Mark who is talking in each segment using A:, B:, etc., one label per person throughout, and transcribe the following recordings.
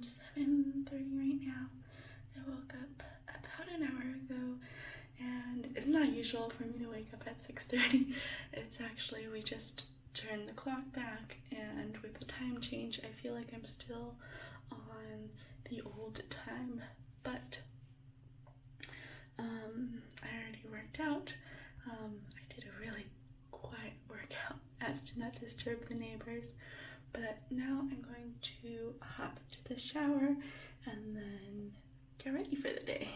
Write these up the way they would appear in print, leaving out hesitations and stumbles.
A: around 7:30 right now. I woke up about an hour ago, and it's not usual for me to wake up at 6:30. It's actually, we just turned the clock back, and with the time change, I feel like I'm still on the old time, but I already worked out. I did a really quiet workout as to not disturb the neighbors, but now I'm going to hop to the shower and then get ready for the day.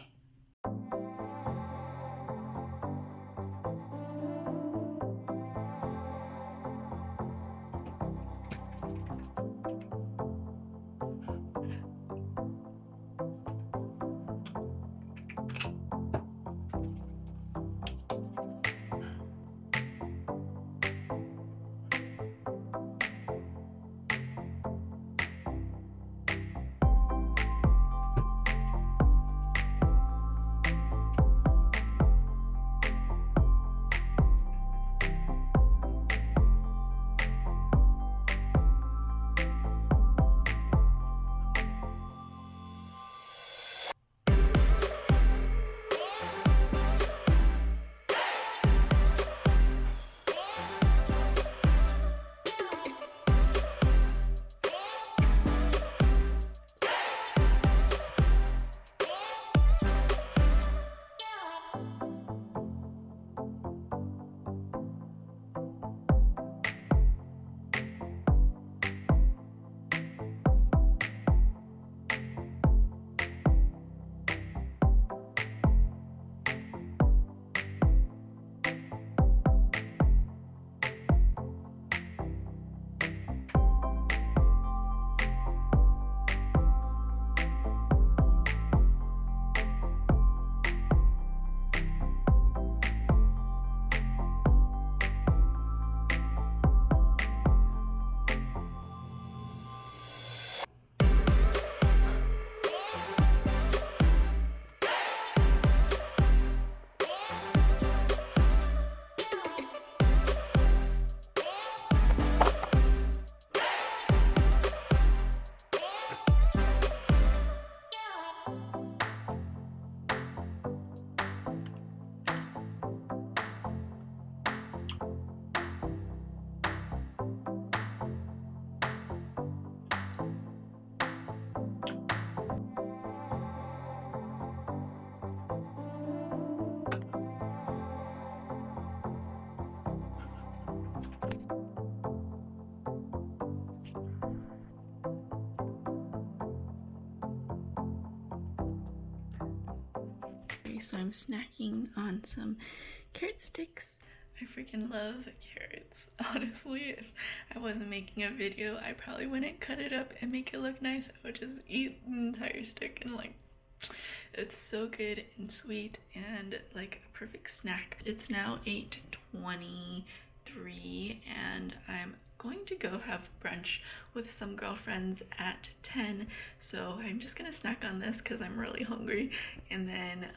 A: So I'm snacking on some carrot sticks. I freaking love carrots. Honestly, if I wasn't making a video, I probably wouldn't cut it up and make it look nice. I would just eat the entire stick, and like, it's so good and sweet and like a perfect snack. It's now 8:23 and I'm going to go have brunch with some girlfriends at 10, so I'm just gonna snack on this because I'm really hungry, and then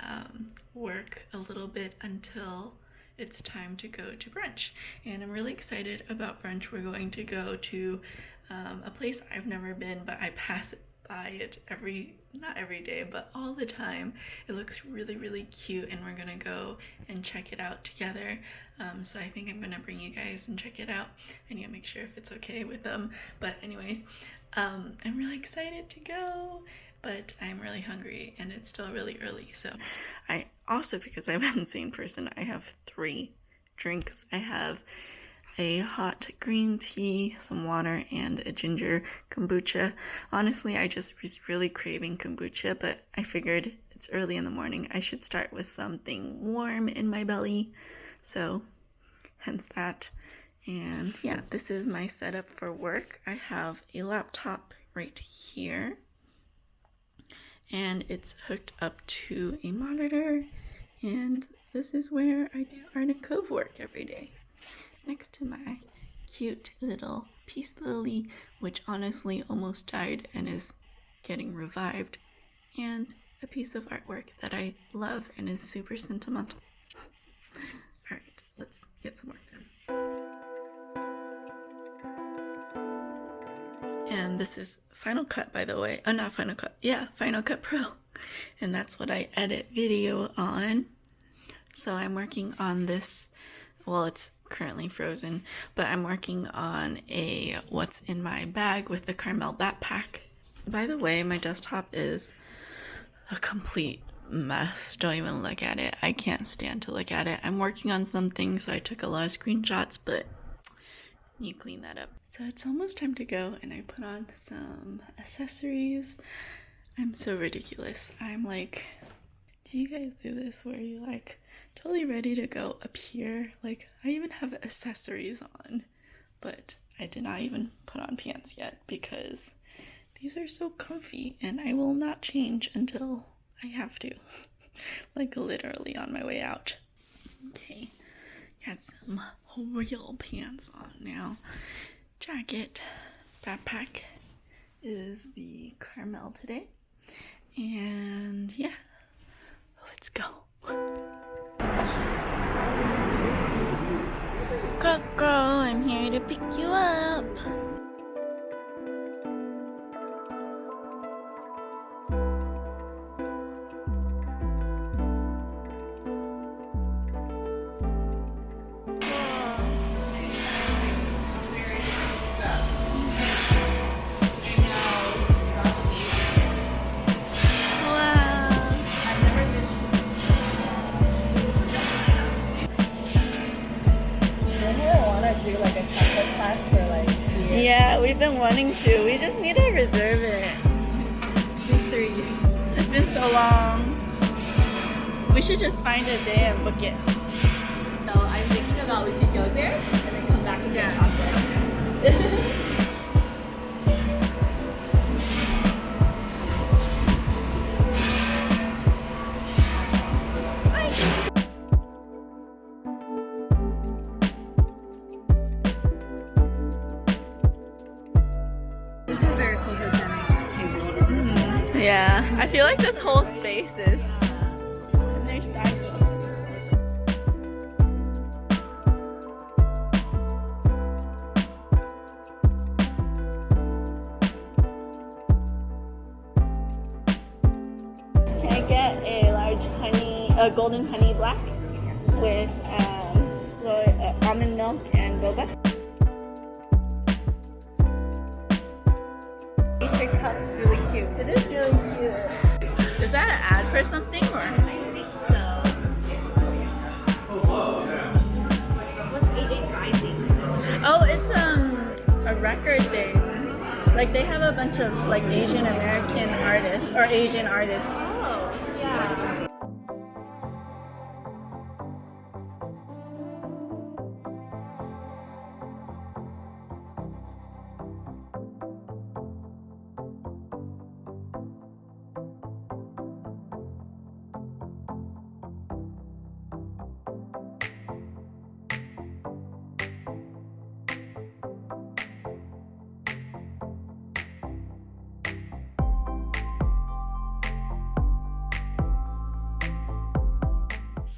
A: work a little bit until it's time to go to brunch. And I'm really excited about brunch. We're going to go to a place I've never been, but I pass by it not every day, but all the time. It looks really, really cute, and we're gonna go and check it out together. So I think I'm gonna bring you guys and check it out. I need to make sure if it's okay with them. But anyways, I'm really excited to go, but I'm really hungry and it's still really early. So I also, because I haven't seen person, I have 3 drinks. I have a hot green tea, some water, and a ginger kombucha. Honestly, I just was really craving kombucha, but I figured it's early in the morning. I should start with something warm in my belly. So, hence that. And yeah, this is my setup for work. I have a laptop right here, and it's hooked up to a monitor, and this is where I do Arden Cove work every day, next to my cute little peace lily, which honestly almost died and is getting revived, and a piece of artwork that I love and is super sentimental. Alright, let's get some work done. And this is Final Cut, by the way. Oh, not Final Cut. Yeah, Final Cut Pro. And that's what I edit video on. So I'm working on this. Well, it's currently frozen, but I'm working on a what's in my bag with the caramel backpack. By the way, my desktop is a complete mess. Don't even look at it. I can't stand to look at it. I'm working on something, so I took a lot of screenshots, but you clean that up. So it's almost time to go, and I put on some accessories. I'm so ridiculous. I'm like, do you guys do this where you like totally ready to go up here? Like, I even have accessories on, but I did not even put on pants yet because these are so comfy, and I will not change until I have to. Like, literally on my way out. Okay, got some real pants on now. Jacket, backpack is the caramel today. And yeah, let's go. Coco, I'm here to pick you up.
B: Do like a chocolate class for like years.
A: Yeah, we've been wanting to. We just need to reserve it.
B: These 3 years.
A: It's been so long. We should just find a day and book it.
B: So I'm thinking about we could go there and then come back and get chocolate.
A: Yeah, I feel like this whole space is. And there's statues. Can I get a large golden honey black with almond milk and boba? Cup's really cute. It is really cute. Is that an ad for something or?
B: I think so. What's 88 Rising?
A: Oh, it's a record thing. Like they have a bunch of like Asian American artists or Asian artists.
B: Oh, yeah.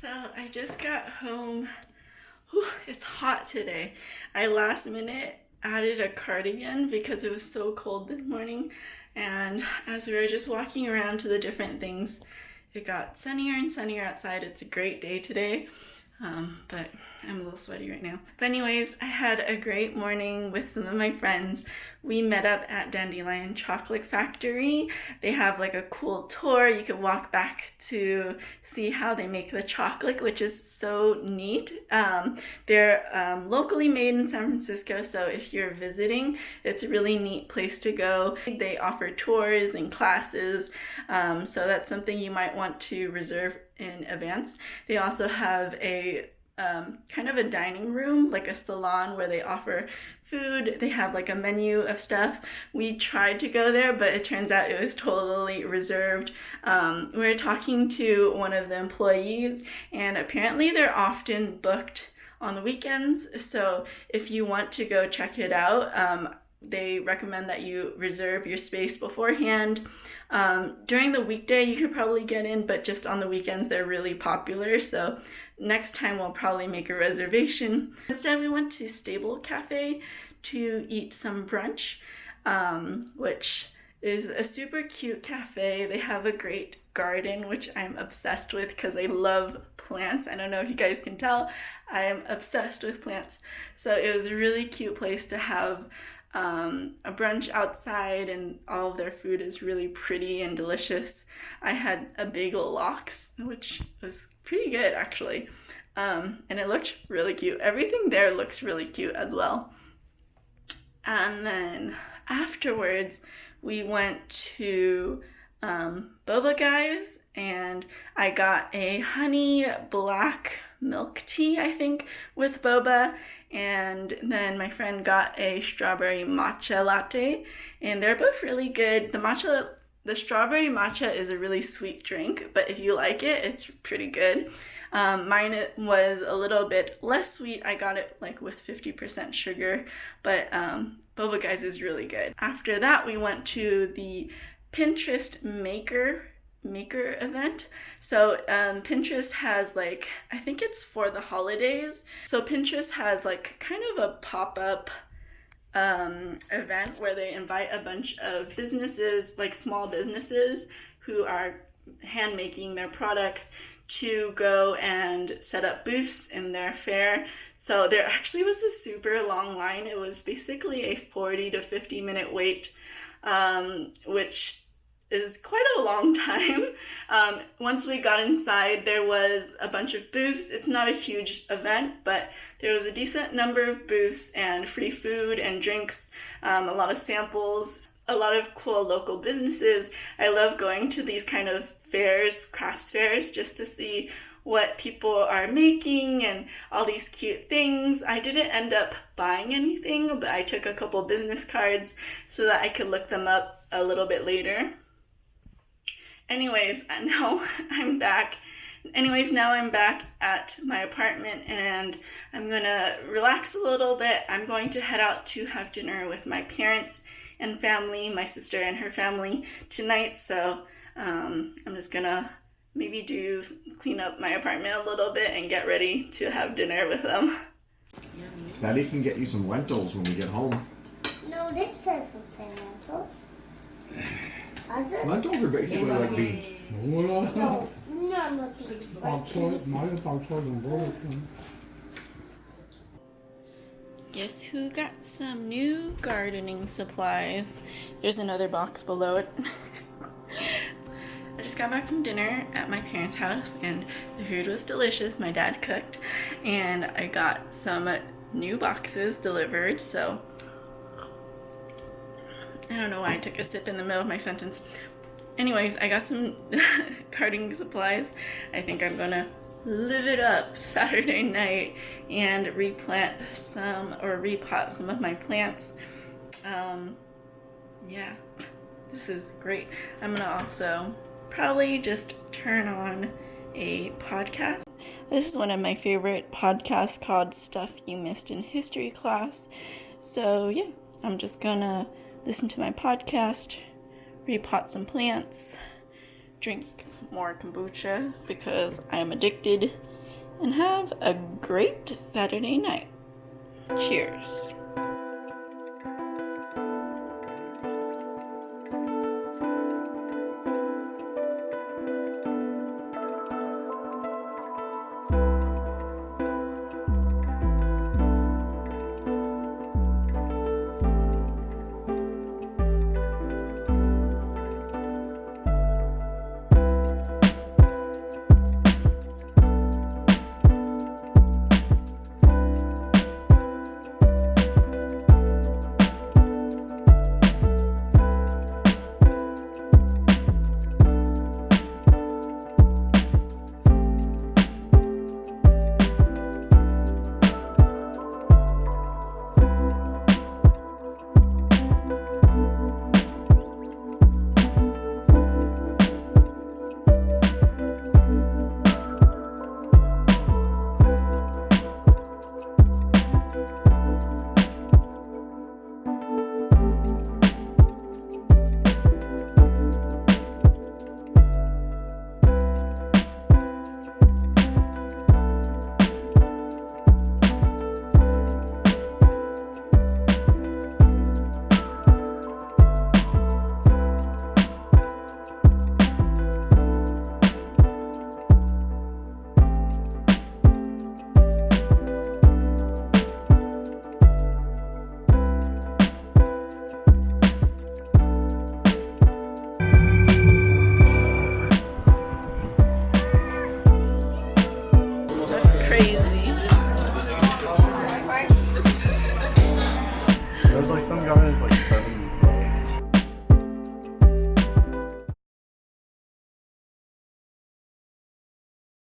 A: So I just got home. Whew, it's hot today. I last minute added a cardigan because it was so cold this morning, and as we were just walking around to the different things, it got sunnier and sunnier outside. It's a great day today, but I'm a little sweaty right now. But anyways, I had a great morning with some of my friends. We met up at Dandelion Chocolate Factory. They have like a cool tour. You can walk back to see how they make the chocolate, which is so neat. They're locally made in San Francisco, so if you're visiting, it's a really neat place to go. They offer tours and classes, so that's something you might want to reserve in advance. They also have a kind of a dining room, like a salon, where they offer food. They have like a menu of stuff. We tried to go there, but it turns out it was totally reserved. We were talking to one of the employees, and apparently they're often booked on the weekends. So if you want to go check it out, they recommend that you reserve your space beforehand. During the weekday, you could probably get in, but just on the weekends, they're really popular. So next time we'll probably make a reservation. Instead, we went to Stable Cafe to eat some brunch, which There's a super cute cafe. They have a great garden, which I'm obsessed with because I love plants. I don't know if you guys can tell, I am obsessed with plants. So it was a really cute place to have a brunch outside, and all of their food is really pretty and delicious. I had a bagel lox, which was pretty good actually, and it looked really cute. Everything there looks really cute as well. And then afterwards, we went to Boba Guys, and I got a honey black milk tea, I think, with boba, and then my friend got a strawberry matcha latte, and they're both really good. The strawberry matcha is a really sweet drink, but if you like it, it's pretty good. Mine was a little bit less sweet. I got it like with 50% sugar, but Boba Guys is really good. After that, we went to the Pinterest maker event. So Pinterest has like, I think it's for the holidays. So Pinterest has like kind of a pop-up event where they invite a bunch of businesses, like small businesses who are hand making their products, to go and set up booths in their fair. So there actually was a super long line. It was basically a 40 to 50 minute wait, which is quite a long time. Once we got inside, there was a bunch of booths. It's not a huge event, but there was a decent number of booths and free food and drinks, a lot of samples, a lot of cool local businesses. I love going to these kind of fairs, crafts fairs, just to see what people are making and all these cute things. I didn't end up buying anything, but I took a couple business cards so that I could look them up a little bit later. Anyways, now I'm back at my apartment, and I'm gonna relax a little bit. I'm going to head out to have dinner with my parents and family, my sister and her family tonight, so I'm just gonna maybe clean up my apartment a little bit and get ready to have dinner with them.
C: Daddy can get you some lentils when we get home.
D: No, this doesn't say lentils. Does it?
C: Lentils are basically like beans.
D: No, not beans. Like peas.
A: Guess who got some new gardening supplies? There's another box below it. I just got back from dinner at my parents' house, and the food was delicious. My dad cooked, and I got some new boxes delivered, so I don't know why I took a sip in the middle of my sentence. Anyways, I got some gardening supplies. I think I'm gonna live it up Saturday night and repot some of my plants. Yeah, this is great. I'm gonna also probably just turn on a podcast. This is one of my favorite podcasts called Stuff You Missed in History Class. So yeah, I'm just gonna listen to my podcast, repot some plants, drink more kombucha because I am addicted, and have a great Saturday night. Cheers. crazy.
E: There's like some guy that's like 70